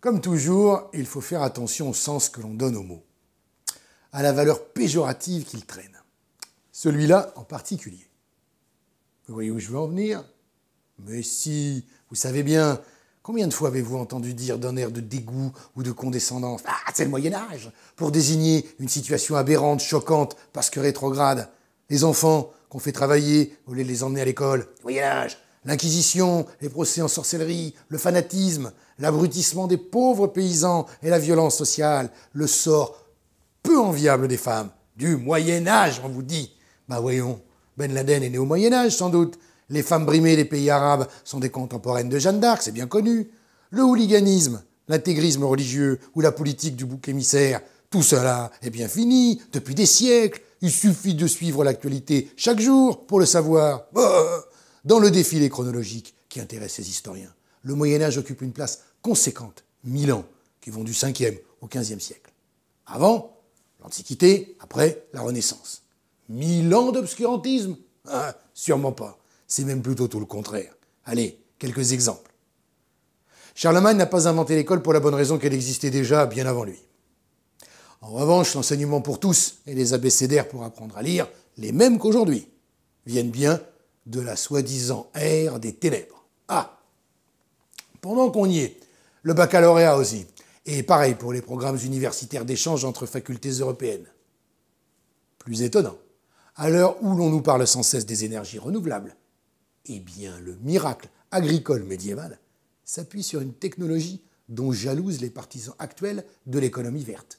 Comme toujours, il faut faire attention au sens que l'on donne aux mots, à la valeur péjorative qu'ils traînent. Celui-là en particulier. Vous voyez où je veux en venir? Mais si, vous savez bien, combien de fois avez-vous entendu dire d'un air de dégoût ou de condescendance « Ah, c'est le Moyen-Âge » pour désigner une situation aberrante, choquante, parce que rétrograde. Les enfants qu'on fait travailler au lieu de les emmener à l'école. Moyen-Âge. L'Inquisition, les procès en sorcellerie, le fanatisme, l'abrutissement des pauvres paysans et la violence sociale, le sort peu enviable des femmes. Du Moyen-Âge, on vous dit. Bah voyons, Ben Laden est né au Moyen-Âge sans doute. Les femmes brimées des pays arabes sont des contemporaines de Jeanne d'Arc, c'est bien connu. Le hooliganisme, l'intégrisme religieux ou la politique du bouc émissaire, tout cela est bien fini depuis des siècles. Il suffit de suivre l'actualité chaque jour pour le savoir. Dans le défilé chronologique qui intéresse les historiens, le Moyen-Âge occupe une place conséquente, 1000 ans, qui vont du 5e au 15e siècle. Avant, l'Antiquité, après, la Renaissance. 1000 ans d'obscurantisme? Sûrement pas. C'est même plutôt tout le contraire. Allez, quelques exemples. Charlemagne n'a pas inventé l'école pour la bonne raison qu'elle existait déjà bien avant lui. En revanche, l'enseignement pour tous et les abécédaires pour apprendre à lire, les mêmes qu'aujourd'hui, viennent bien de la soi-disant ère des ténèbres. Pendant qu'on y est, le baccalauréat aussi. Et pareil pour les programmes universitaires d'échange entre facultés européennes. Plus étonnant, à l'heure où l'on nous parle sans cesse des énergies renouvelables, eh bien le miracle agricole médiéval s'appuie sur une technologie dont jalousent les partisans actuels de l'économie verte.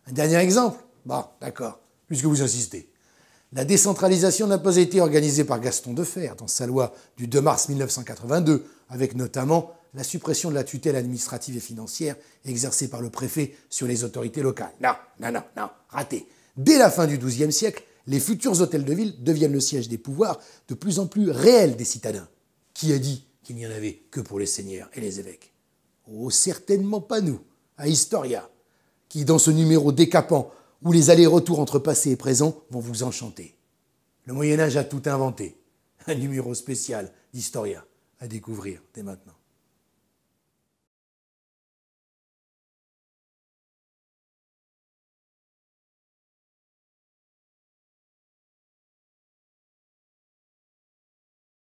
Un dernier exemple? Bon, d'accord, puisque vous insistez. La décentralisation n'a pas été organisée par Gaston Defferre dans sa loi du 2 mars 1982, avec notamment la suppression de la tutelle administrative et financière exercée par le préfet sur les autorités locales. Non, raté. Dès la fin du XIIe siècle, les futurs hôtels de ville deviennent le siège des pouvoirs de plus en plus réels des citadins. Qui a dit qu'il n'y en avait que pour les seigneurs et les évêques? Oh, certainement pas nous, à Historia, qui, dans ce numéro décapant, où les allers-retours entre passé et présent vont vous enchanter. Le Moyen-Âge a tout inventé. Un numéro spécial d'Historia à découvrir dès maintenant.